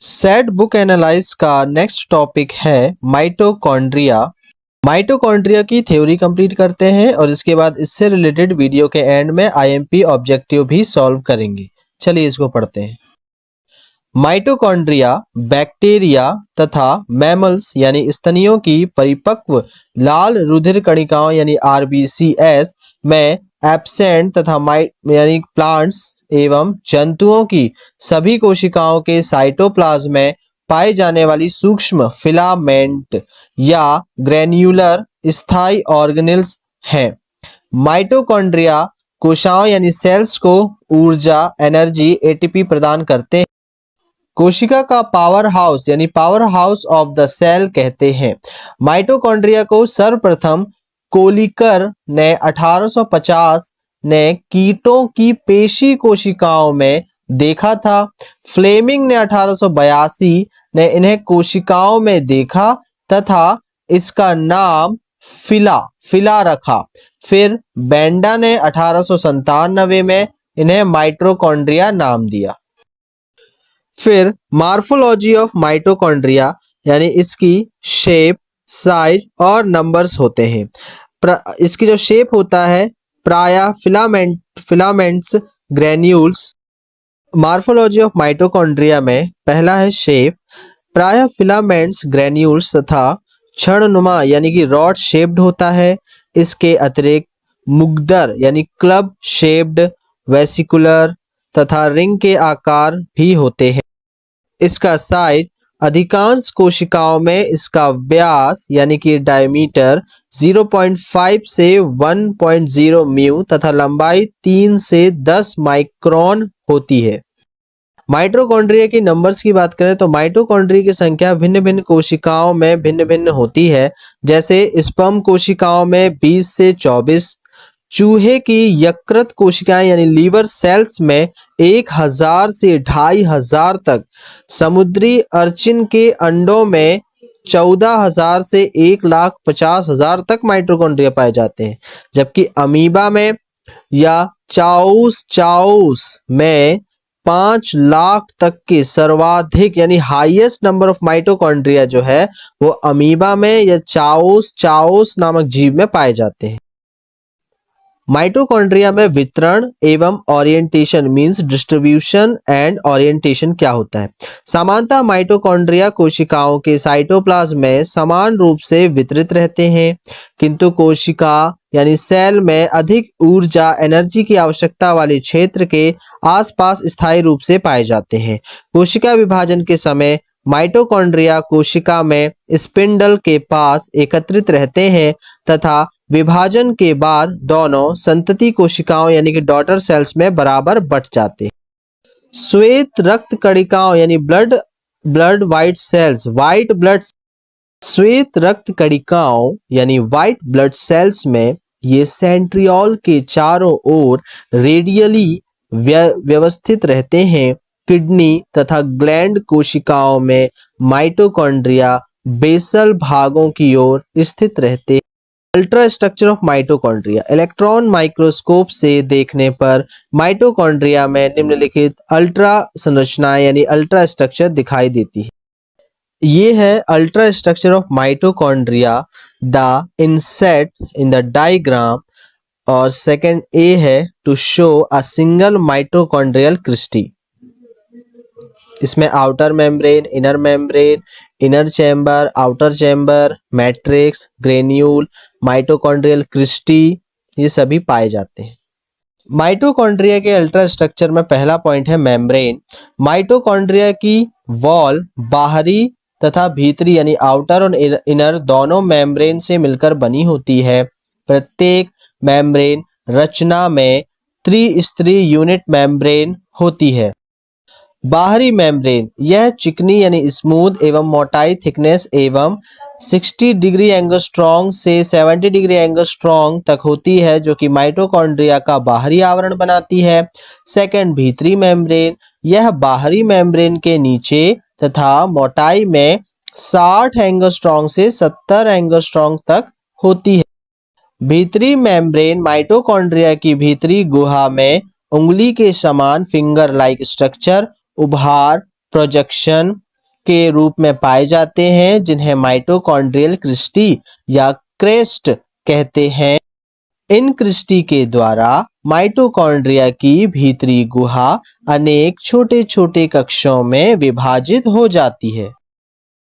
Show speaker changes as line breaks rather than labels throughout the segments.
Said book analyse का next topic है mitochondria. Mitochondria की थ्योरी कंप्लीट करते हैं और इसके बाद इससे रिलेटेड वीडियो के एंड में आईएमपी ऑब्जेक्टिव भी सॉल्व करेंगे। चलिए इसको पढ़ते हैं। माइटोकॉन्ड्रिया बैक्टीरिया तथा मैमल्स यानी स्तनियों की परिपक्व लाल रुधिर कणिकाओं यानी आरबीसीएस में एब्सेंट तथा यानी प्लांट्स एवं जंतुओं की सभी कोशिकाओं के साइटोप्लाज्म में पाए जाने वाली सूक्ष्म फिलामेंट या ग्रेन्युलर स्थायी ऑर्गेनेल्स हैं। माइटोकॉन्ड्रिया कोशिकाओं यानी सेल्स को ऊर्जा एनर्जी एटीपी प्रदान करते हैं। कोशिका का पावर हाउस यानी power house of the cell कहते हैं। माइटोकॉन्ड्रिया को सर्वप्रथम कोलिकर ने 1850 ने कीटों की पेशी कोशिकाओं में देखा था। फ्लेमिंग ने 1882 ने इन्हें कोशिकाओं में देखा तथा इसका नाम फिला रखा। फिर बेंडा ने 1897 में इन्हें माइटोकॉन्ड्रिया नाम दिया। फिर मार्फोलॉजी ऑफ माइटोकॉन्ड्रिया यानी इसकी शेप, साइज और नंबर्स होते हैं। इसकी जो शेप होता है प्रायः filaments granules. Morphology of mitochondria में पहला है शेप, प्रायः फिलामेंट्स ग्रेन्यूल्स तथा क्षणनुमा यानी कि रॉड शेप्ड होता है। इसके अतिरिक्त मुग्दर यानी क्लब शेप्ड, वेसिकुलर तथा रिंग के आकार भी होते हैं। इसका साइज अधिकांश कोशिकाओं में इसका व्यास यानी कि डायमीटर 0.5 से 1.0 म्यू तथा लंबाई 3 से 10 माइक्रोन होती है। माइटोकॉन्ड्रिया की नंबर्स की बात करें तो माइटोकॉन्ड्रिया की संख्या भिन्न भिन्न कोशिकाओं में भिन्न भिन्न होती है। जैसे स्पर्म कोशिकाओं में 20 से 24, चूहे की यकृत कोशिकाएं यानी लीवर सेल्स में 1000 से 2500 तक, समुद्री अर्चिन के अंडों में 14,000 से 1,50,000 तक माइटोकॉन्ड्रिया पाए जाते हैं। जबकि अमीबा में या चाउस में 5 लाख तक के सर्वाधिक यानी हाईएस्ट नंबर ऑफ माइटोकॉन्ड्रिया जो है वो अमीबा में या चाउस नामक जीव में पाए जाते हैं। माइटोकॉन्ड्रिया में वितरण एवं orientation means distribution and orientation क्या होता है। सामान्यतः माइटोकॉन्ड्रिया कोशिकाओं के साइटोप्लाज्म में समान रूप से वितरित रहते हैं, किंतु कोशिका यानी सेल में अधिक ऊर्जा एनर्जी की आवश्यकता वाले क्षेत्र के आसपास स्थायी रूप से पाए जाते हैं। कोशिका विभाजन के समय माइटोकॉन्ड्रिया कोशिका में स्पिंडल के पास एकत्रित रहते हैं तथा विभाजन के बाद दोनों संतति कोशिकाओं यानी कि डॉटर सेल्स में बराबर बट जाते हैं। श्वेत रक्त कणिकाओं यानी ब्लड वाइट सेल्स श्वेत रक्त कणिकाओं यानी व्हाइट ब्लड सेल्स में ये सेंट्रियोल के चारों ओर रेडियली व्यवस्थित रहते हैं। किडनी तथा ग्लैंड कोशिकाओं में माइटोकॉन्ड्रिया बेसल भागों की ओर स्थित रहते हैं। Ultra structure of mitochondria. Electron microscope से देखने पर माइटोकॉन्ड्रिया में निम्नलिखित अल्ट्रा संरचनाएं यानी अल्ट्रा स्ट्रक्चर दिखाई देती है। ये है ultra structure of mitochondria the inset in the diagram. और सेकंड ए है to show a single mitochondrial cristae. इसमें outer membrane, inner chamber, outer chamber, matrix, granule, mitochondrial cristae ये सभी पाए जाते हैं। माइटोकॉन्ड्रिया के अल्ट्रा स्ट्रक्चर में पहला पॉइंट है मेम्ब्रेन। माइटोकॉन्ड्रिया की वॉल बाहरी तथा भीतरी यानी आउटर और इनर दोनों मेम्ब्रेन से मिलकर बनी होती है। प्रत्येक मेम्ब्रेन रचना में त्रिस्तरीय यूनिट मेम्ब्रेन होती है। बाहरी मेम्ब्रेन यह चिकनी यानी स्मूथ एवं मोटाई थिकनेस एवं 60 डिग्री एंगस्ट्रॉन्ग से 70 डिग्री एंगस्ट्रॉन्ग तक होती है, जो कि माइटोकॉन्ड्रिया का बाहरी आवरण बनाती है। सेकंड भीतरी मेम्ब्रेन यह बाहरी मेम्ब्रेन के नीचे तथा मोटाई में 60 एंगस्ट्रॉन्ग से 70 एंगस्ट्रॉन्ग तक होती है। भीतरी मेम्ब्रेन माइटोकॉन्ड्रिया की भीतरी गुहा में उंगली के समान फिंगर लाइक स्ट्रक्चर, उभार, प्रोजेक्शन के रूप में पाए जाते हैं, जिन्हें माइटोकॉन्ड्रियल क्रिस्टी या क्रेस्ट कहते हैं। इन क्रिस्टी के द्वारा माइटोकॉन्ड्रिया की भीतरी गुहा अनेक छोटे छोटे कक्षों में विभाजित हो जाती है।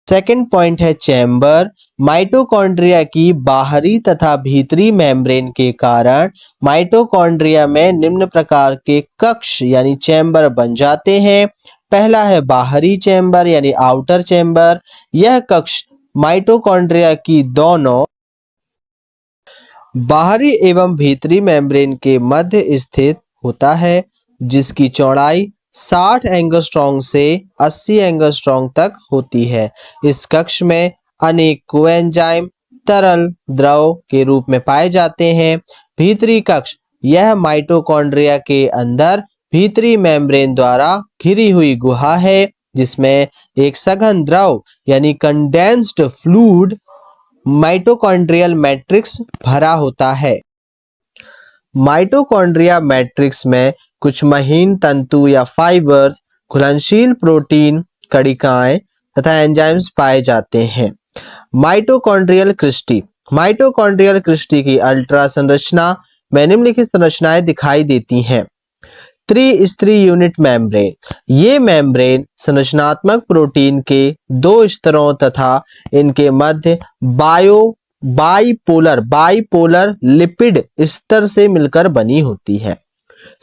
सेकंड पॉइंट है चैम्बर। माइटोकॉन्ड्रिया की बाहरी तथा भीतरी मेम्ब्रेन के कारण माइटोकॉन्ड्रिया में निम्न प्रकार के कक्ष यानी चैम्बर बन जाते हैं। पहला है बाहरी चैम्बर यानी आउटर चैम्बर। यह कक्ष माइटोकॉन्ड्रिया की दोनों बाहरी एवं भीतरी मेम्ब्रेन के मध्य स्थित होता है, जिसकी चौड़ाई 60 एंगस्ट्रॉम से 80 एंगस्ट्रॉम तक होती है। इस कक्ष में अनेक कोएंजाइम तरल द्रव के रूप में पाए जाते हैं। भीतरी कक्ष यह माइटोकॉन्ड्रिया के अंदर भीतरी मेम्ब्रेन द्वारा घिरी हुई गुहा है, जिसमें एक सघन द्रव यानी कंडेंस्ड फ्लूइड माइटोकॉन्ड्रियल मैट्रिक्स भरा होता है। माइटोकॉन्ड्रिया मैट्रिक्स में कुछ महीन तंतु या फाइबर्स, घुलनशील प्रोटीन, कणिकाएं तथा एंजाइम्स पाए जाते हैं। Mitochondrial cristae. माइटोकॉन्ड्रियल क्रिस्टी की अल्ट्रा संरचना में निम्नलिखित संरचनाएं दिखाई देती हैं। त्रिस्तरीय यूनिट मेम्ब्रेन। ये मेम्ब्रेन संरचनात्मक प्रोटीन के दो स्तरों तथा इनके मध्य बाइपोलर लिपिड स्तर से मिलकर बनी होती है।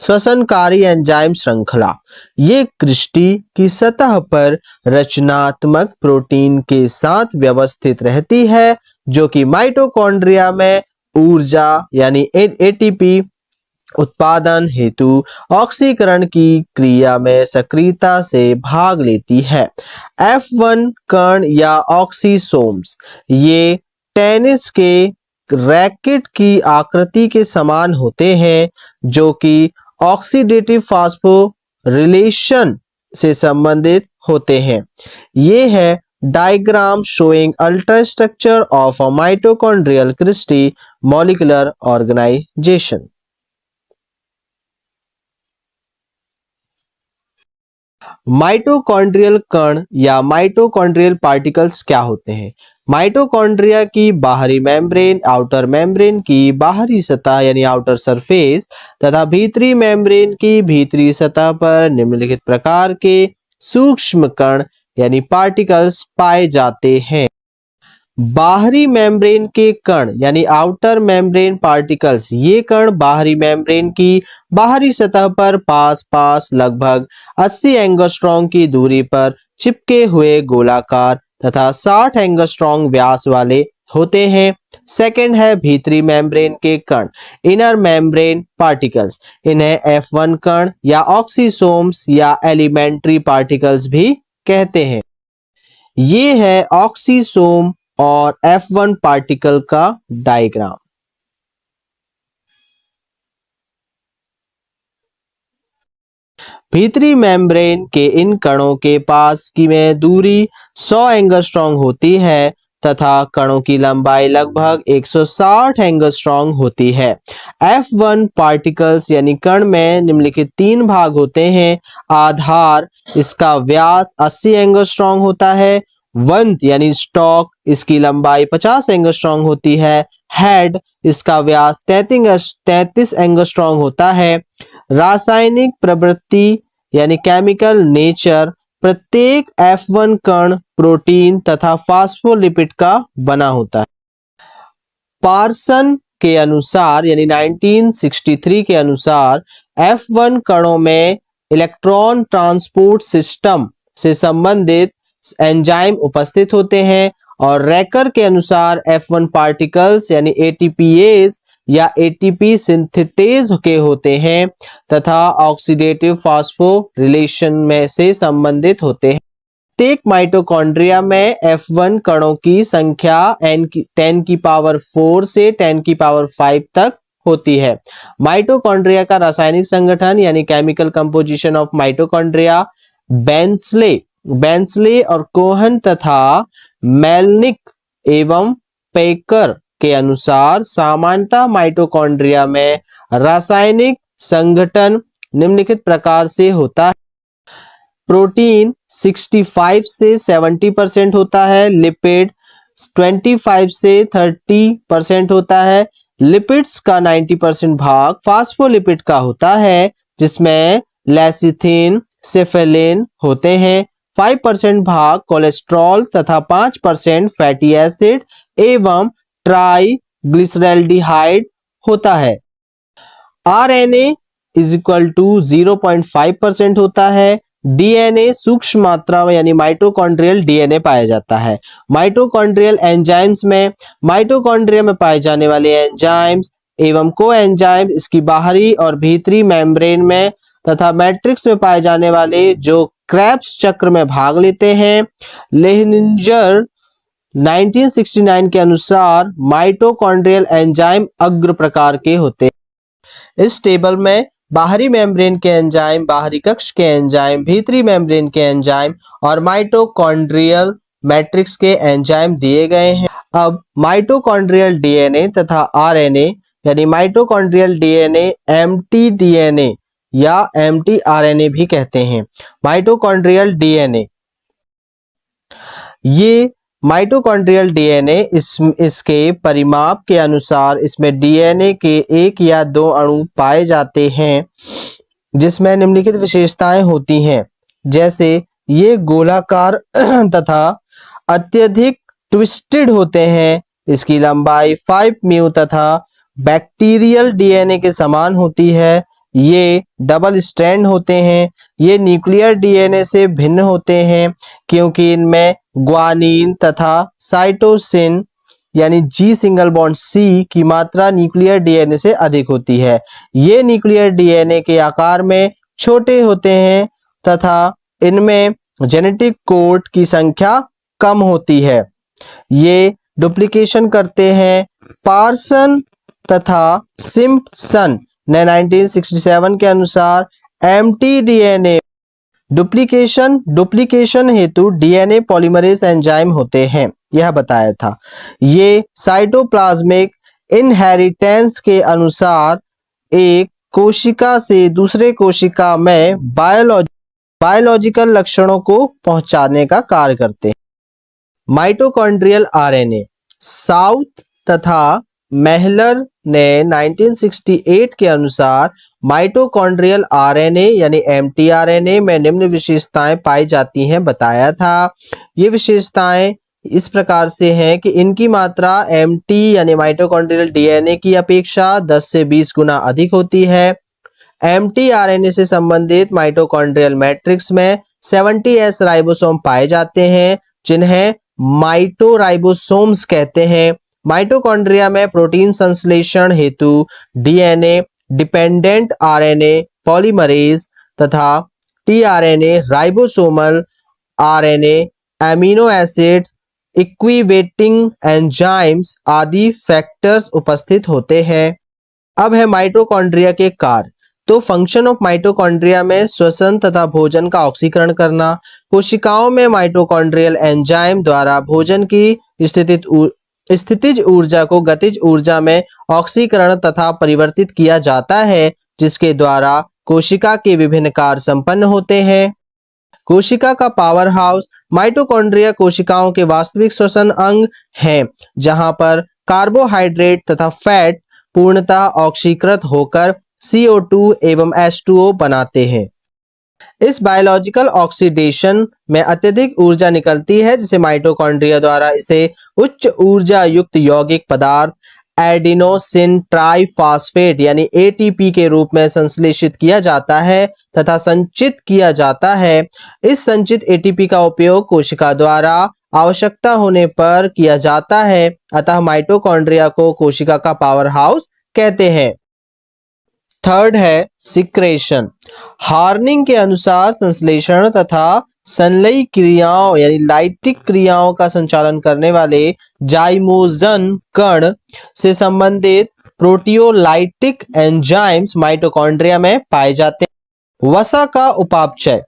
श्वसनकारी एंजाइम श्रृंखला। ये क्रिस्टी की सतह पर रचनात्मक प्रोटीन के साथ व्यवस्थित रहती है, जो कि माइटोकॉन्ड्रिया में ऊर्जा यानी एटीपी उत्पादन हेतु ऑक्सीकरण की क्रिया में सक्रियता से भाग लेती है। F1 कण या ऑक्सीसोम्स। ये टेनिस के रैकेट की आकृति के समान होते हैं, जो कि ऑक्सीडेटिव फास्फोरिलेशन से संबंधित होते हैं। ये है diagram showing ultrastructure of a mitochondrial cristae molecular organisation. Mitochondrial कण या माइटोकॉन्ड्रियल पार्टिकल्स क्या होते हैं? माइटोकॉन्ड्रिया की बाहरी मेम्ब्रेन, आउटर मेम्ब्रेन की बाहरी सतह यानी आउटर सरफेस तथा भीतरी मेम्ब्रेन की भीतरी सतह पर निम्नलिखित प्रकार के सूक्ष्म कण यानी पार्टिकल्स पाए जाते हैं। बाहरी मेम्ब्रेन के कण यानी आउटर मेम्ब्रेन पार्टिकल्स। ये कण बाहरी मेम्ब्रेन की बाहरी सतह पर पास लगभग 80 एंगस्ट्रॉम की दूरी पर चिपके हुए गोलाकार तथा 60 एंगस्ट्रॉम व्यास वाले होते हैं। सेकंड है भीतरी मेम्ब्रेन के कण, इनर मेम्ब्रेन पार्टिकल्स। इन्हें F1 कण या ऑक्सीसोम्स या एलिमेंट्री पार्टिकल्स भी कहते हैं। ये है ऑक्सीसोम और F1 पार्टिकल का डायग्राम। भीतरी मेम्ब्रेन के इन कणों के पास की में दूरी 100 एंगस्ट्रॉम होती है तथा कणों की लंबाई लगभग 160 एंगस्ट्रॉम होती है। F1 पार्टिकल्स यानी कण में निम्नलिखित 3 भाग होते हैं। आधार, इसका व्यास 80 एंगस्ट्रॉम होता है। वंत यानी स्टॉक, इसकी लंबाई 50 एंगस्ट्रॉम होती है। हेड, इसका व्यास 33 एंगस्ट्रॉम होता है। रासायनिक प्रवृत्ति यानी केमिकल नेचर, प्रत्येक F1 कण प्रोटीन तथा फास्फोलिपिड का बना होता है। पार्सन के अनुसार यानी 1963 के अनुसार F1 कणों में इलेक्ट्रॉन ट्रांसपोर्ट सिस्टम से संबंधित एंजाइम उपस्थित होते हैं और रैकर के अनुसार F1 पार्टिकल्स यानी ATPase या एटीपी सिंथेटेज के होते हैं तथा ऑक्सीडेटिव फास्फोरिलेशन में से संबंधित होते हैं। प्रत्येक माइटोकॉन्ड्रिया में F1 कणों की संख्या 10 की पावर 4 से 10 की पावर 5 तक होती है। माइटोकॉन्ड्रिया का रासायनिक संगठन यानी केमिकल कंपोजिशन ऑफ माइटोकॉन्ड्रिया बेंसले और कोहन तथा मेलनिक एवं पेकर के अनुसार सामान्यतः माइटोकॉन्ड्रिया में रासायनिक संगठन निम्नलिखित प्रकार से होता है। प्रोटीन 65 से 70% होता है, लिपिड 25 से 30% होता है। लिपिड्स का 90% भाग फास्फोलिपिड का होता है, जिसमें लेसिथिन, सेफेलिन होते हैं। 5% भाग कोलेस्ट्रॉल तथा 5% फैटी एसिड एवं ट्राइग्लिसरैल्डिहाइड होता है। आरएनए इज इक्वल टू 0.5% होता है। डीएनए सूक्ष्म मात्रा में यानी माइटोकॉन्ड्रियल डीएनए पाया जाता है। माइटोकॉन्ड्रियल एंजाइम्स में माइटोकॉन्ड्रिया में पाए जाने वाले एंजाइम्स एवं कोएंजाइम इसकी बाहरी और भीतरी मेम्ब्रेन में तथा मैट्रिक्स में पाए जाने वाले जो क्रेब्स चक्र में भाग लेते हैं। लेहनिंजर 1969 के अनुसार माइटोकॉन्ड्रियल एंजाइम अग्र प्रकार के होते हैं। इस टेबल में बाहरी मेम्ब्रेन के एंजाइम, बाहरी कक्ष के एंजाइम, भीतरी मेम्ब्रेन के एंजाइम और माइटोकॉन्ड्रियल मैट्रिक्स के एंजाइम दिए गए हैं। अब माइटोकॉन्ड्रियल डीएनए तथा आरएनए यानी माइटोकॉन्ड्रियल डीएनए एमटीडीएनए या एमटीआरएनए भी कहते हैं। माइटोकॉन्ड्रियल डीएनए, ये माइटोकॉन्ड्रियल डीएनए इसके परिमाप के अनुसार इसमें डीएनए के 1 या 2 अणु पाए जाते हैं, जिसमें निम्नलिखित विशेषताएं होती हैं, जैसे ये गोलाकार तथा अत्यधिक ट्विस्टेड होते हैं। इसकी लंबाई 5 म्यू तथा बैक्टीरियल डीएनए के समान होती है। ये डबल स्ट्रैंड होते हैं। ये न्यूक्लियर डीएनए से भिन्न होते हैं क्योंकि इनमें ग्वानिन तथा साइटोसिन यानी जी सिंगल बॉन्ड सी की मात्रा न्यूक्लियर डीएनए से अधिक होती है। ये न्यूक्लियर डीएनए के आकार में छोटे होते हैं तथा इनमें जेनेटिक कोड की संख्या कम होती है। ये डुप्लीकेशन करते हैं। पार्सन तथा सिम्पसन ने 1967 के अनुसार एमटीडीएनए डुप्लीकेशन हेतु डीएनए पॉलीमरेज एंजाइम होते हैं, यह बताया था। ये साइटोप्लाज्मिक इनहेरिटेंस के अनुसार एक कोशिका से दूसरे कोशिका में बायोलॉजिकल लक्षणों को पहुंचाने का कार्य करते हैं। माइटोकॉन्ड्रियल आरएनए, साउथ तथा मेहलर ने 1968 के अनुसार माइटोकॉन्ड्रियल आरएनए यानी एमटीआरएनए में निम्न विशेषताएं पाई जाती हैं बताया था। ये विशेषताएं इस प्रकार से हैं कि इनकी मात्रा एमटी यानी माइटोकॉन्ड्रियल डीएनए की अपेक्षा 10 से 20 गुना अधिक होती है। एमटीआरएनए से संबंधित माइटोकॉन्ड्रियल मैट्रिक्स में 70S राइबोसोम पाए जाते हैं, जिन्हें माइटोराइबोसोम्स कहते हैं। माइटोकॉन्ड्रिया में प्रोटीन संश्लेषण हेतु डीएनए डिपेंडेंट आरएनए पॉलीमरेज तथा tRNA ribosomal RNA amino acid इक्विवेटिंग एंजाइम्स आदि फैक्टर्स उपस्थित होते हैं। अब है माइटोकॉन्ड्रिया के कार्य। तो फंक्शन ऑफ माइटोकॉन्ड्रिया में श्वसन तथा भोजन का ऑक्सीकरण करना। कोशिकाओं में माइटोकॉन्ड्रियल एंजाइम द्वारा भोजन की स्थितिज ऊर्जा को गतिज ऊर्जा में ऑक्सीकरण तथा परिवर्तित किया जाता है, जिसके द्वारा कोशिका के विभिन्न कार्य संपन्न होते हैं। कोशिका का पावर हाउस माइटोकॉन्ड्रिया कोशिकाओं के वास्तविक श्वसन अंग हैं, जहां पर कार्बोहाइड्रेट तथा फैट पूर्णतः ऑक्सीकृत होकर CO2 एवं H2O बनाते हैं। इस बायोलॉजिकल ऑक्सीडेशन में अत्यधिक ऊर्जा निकलती है, जिसे माइटोकॉन्ड्रिया द्वारा इसे उच्च ऊर्जा युक्त यौगिक पदार्थ एडिनोसिन ट्राइफॉस्फेट यानी ATP के रूप में संश्लेषित किया जाता है तथा संचित किया जाता है। इस संचित ATP का उपयोग कोशिका द्वारा आवश्यकता होने पर किया जाता है, अतः माइटोकॉन्ड्रिया को कोशिका का पावर हाउस कहते हैं। थर्ड है सिक्रेशन। हार्निंग के अनुसार संश्लेषण तथा संलयी क्रियाओं यानी लाइटिक क्रियाओं का संचालन करने वाले जाइमोजन कण से संबंधित प्रोटियोलाइटिक एंजाइम्स माइटोकॉन्ड्रिया में पाए जाते हैं। वसा का उपापचय।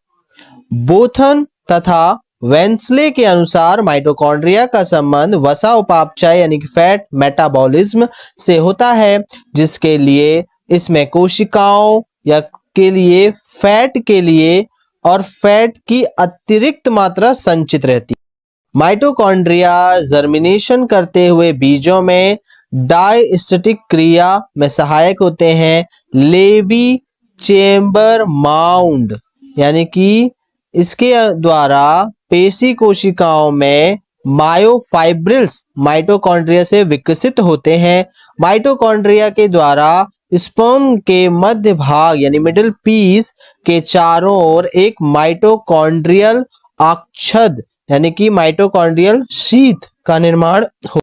बोथन तथा वेंसले के अनुसार माइटोकॉन्ड्रिया का संबंध वसा उपापचय यानी कि फैट मेटाबॉलिज्म से होता है, जिसके लिए इसमें कोशिकाओं या के लिए फैट के लिए और फैट की अतिरिक्त मात्रा संचित रहती है। माइटोकॉन्ड्रिया जर्मिनेशन करते हुए बीजों में डायस्टेटिक क्रिया में सहायक होते हैं। लेवी चेम्बर माउंड यानी कि इसके द्वारा पेशी कोशिकाओं में मायोफाइब्रिल्स माइटोकॉन्ड्रिया से विकसित होते हैं। माइटोकॉन्ड्रिया के द्वारा स्पर्म के मध्य भाग यानी मिडिल पीस के चारों ओर एक माइटोकॉन्ड्रियल आच्छद यानी कि माइटोकॉन्ड्रियल शीथ का निर्माण हो।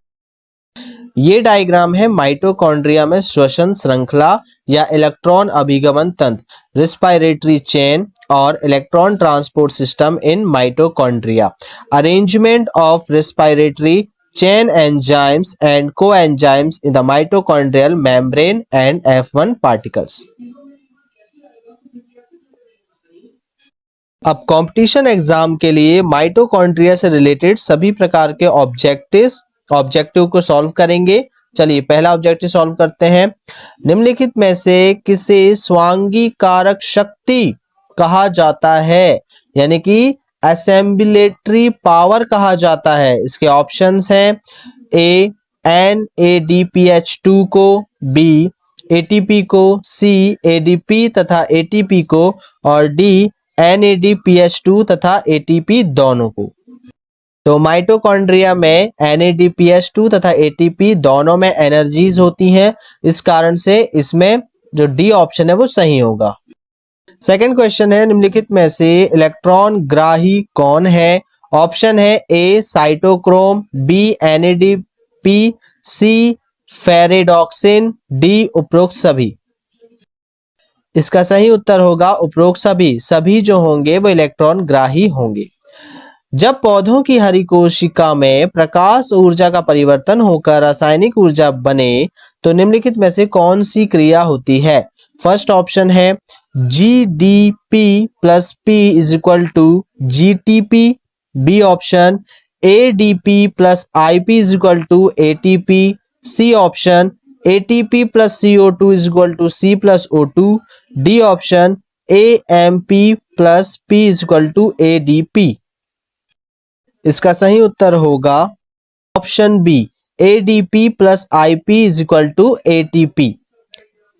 ये डायग्राम है माइटोकॉन्ड्रिया में श्वसन श्रृंखला या इलेक्ट्रॉन अभिगमन तंत्र, रेस्पिरेटरी चेन और electron transport system in mitochondria, arrangement of respiratory chain enzymes and coenzymes in the mitochondrial membrane and F1 particles. अब कंपटीशन एग्जाम के लिए माइटोकॉन्ड्रिया से रिलेटेड सभी प्रकार के ऑब्जेक्टिव को सॉल्व करेंगे। चलिए पहला ऑब्जेक्टिव सॉल्व करते हैं। निम्नलिखित में से किसे स्वांगी कारक शक्ति कहा जाता है यानी कि असेंबलेटरी पावर कहा जाता है। इसके ऑप्शंस हैं ए NADPH2 को, बी ATP को, सी ADP तथा ATP को और डी NADPH2 तथा ATP दोनों को। तो माइटोकॉन्ड्रिया में NADPH2 तथा ATP दोनों में एनर्जीज होती हैं, इस कारण से इसमें जो डी ऑप्शन है वो सही होगा। सेकंड क्वेश्चन है निम्नलिखित में से इलेक्ट्रॉन ग्राही कौन है। ऑप्शन है ए साइटोक्रोम, बी NADP, सी फेरेडॉक्सिन, डी उपरोक्त सभी। इसका सही उत्तर होगा उपरोक्त सभी। सभी जो होंगे वो इलेक्ट्रॉन ग्राही होंगे। जब पौधों की हरी कोशिका में प्रकाश ऊर्जा का परिवर्तन होकर रासायनिक ऊर्जा बने तो निम्नलिखित में से कौन सी क्रिया होती है। फर्स्ट ऑप्शन है GDP plus P is equal to GTP, B option ADP plus IP is equal to ATP, C option ATP plus CO2 is equal to C plus O2, D option AMP plus P is equal to ADP। इसका सही उत्तर होगा option B ADP plus IP is equal to ATP।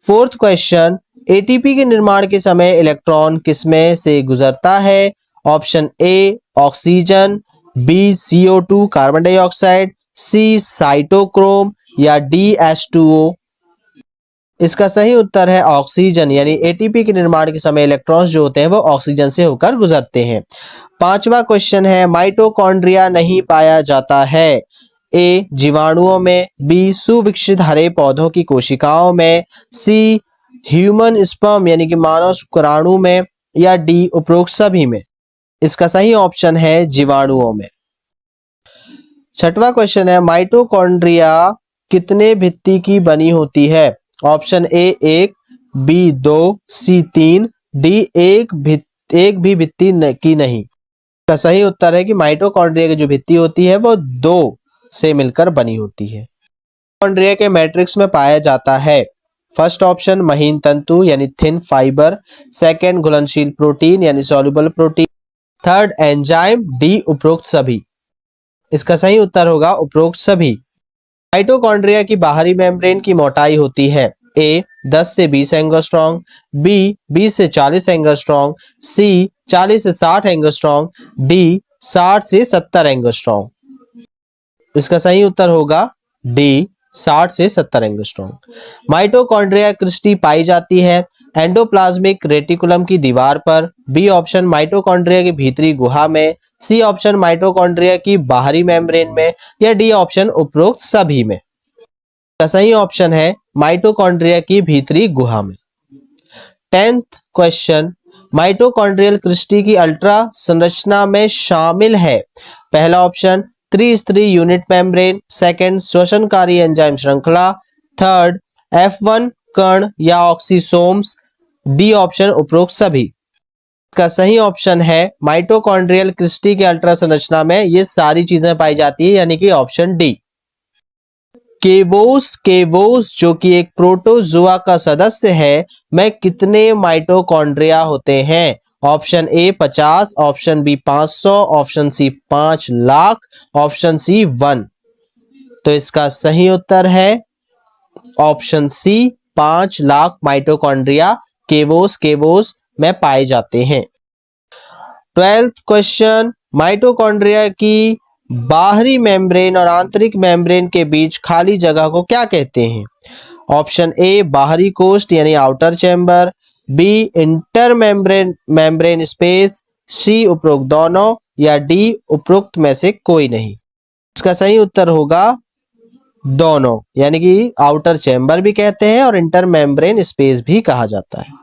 Fourth question ATP के निर्माण के समय electron किसमें से गुजरता है। Option A oxygen, B CO2 carbon dioxide, C cytochrome या डी H2O। इसका सही उत्तर है ऑक्सीजन, यानी ATP के निर्माण के समय इलेक्ट्रॉन्स जो होते हैं वो ऑक्सीजन से होकर गुजरते हैं। पांचवा क्वेश्चन है माइटोकॉन्ड्रिया नहीं पाया जाता है। ए जीवाणुओं में, बी सुविकसित हरे पौधों की कोशिकाओं में, सी ह्यूमन स्पर्म यानी कि मानव शुक्राणु में या डी उपरोक्त सभी में। इसका सही ऑप्शन है जीवाणुओं में। छठवां क्वेश्चन है माइटोकॉन्ड्रिया कितने भित्ति की बनी होती है। Option A 1, B 2, C 3, D एक भी भित्ति की नहीं। इसका सही उत्तर है कि माइटोकॉन्ड्रिया की जो भित्ति होती है वो 2 से मिलकर बनी होती है। माइटोकॉन्ड्रिया के मैट्रिक्स में पाया जाता है। फर्स्ट ऑप्शन महीन तंतु यानी थिन फाइबर, सेकंड घुलनशील प्रोटीन यानी soluble protein, third enzyme, D उपरोक्त सभी। इसका सही उत्तर होगा उपरोक्त सभी। माइटोकॉन्ड्रिया की बाहरी मेम्ब्रेन की मोटाई होती है ए 10 से 20 एंगस्ट्रॉन्ग, बी 20 से 40 एंगस्ट्रॉन्ग, सी 40 से 60 एंगस्ट्रॉन्ग, डी 60 से 70 एंगस्ट्रॉन्ग। इसका सही उत्तर होगा डी 60 से 70 एंगस्ट्रॉन्ग। माइटोकॉन्ड्रिया क्रिस्टी पाई जाती है एंडोप्लाज्मिक रेटिकुलम की दीवार पर, बी ऑप्शन माइटोकॉन्ड्रिया की भीतरी गुहा में, सी ऑप्शन माइटोकॉन्ड्रिया की बाहरी मेम्ब्रेन में या डी ऑप्शन उपरोक्त सभी में। सही ऑप्शन है माइटोकॉन्ड्रिया की भीतरी गुहा में। 10th क्वेश्चन माइटोकॉन्ड्रियल क्रिस्टी की अल्ट्रा संरचना में शामिल है। पहला ऑप्शन त्रिस्तरीय यूनिट मेम्ब्रेन, सेकंड श्वसनकारी एंजाइम श्रृंखला, थर्ड F1 कण या ऑक्सीसोम्स, डी ऑप्शन उपरोक्त सभी। इसका सही ऑप्शन है माइटोकॉन्ड्रियल क्रिस्टी के अल्ट्रा संरचना में ये सारी चीजें पाई जाती है यानी कि ऑप्शन डी। केवोस जो कि एक प्रोटोजुआ का सदस्य है, में कितने माइटोकॉन्ड्रिया होते हैं? Option A 50, option B 500, option C 5 lakh, option C 1। तो इसका सही उत्तर है ऑप्शन सी 5 लाख माइटोकॉन्ड्रिया केवोस में पाए जाते हैं। 12th क्वेश्चन, माइटोकॉन्ड्रिया की बाहरी मेम्ब्रेन और आंतरिक मेम्ब्रेन के बीच खाली जगह को क्या कहते हैं? ऑप्शन ए बाहरी कोष्ठ यानी outer chamber, B inter membrane space, C उपरोक्त दोनों, या डी उपरोक्त में से कोई नहीं। इसका सही उत्तर होगा दोनों, यानी कि आउटर चैम्बर भी कहते हैं और इंटर मेम्ब्रेन स्पेस भी कहा जाता है।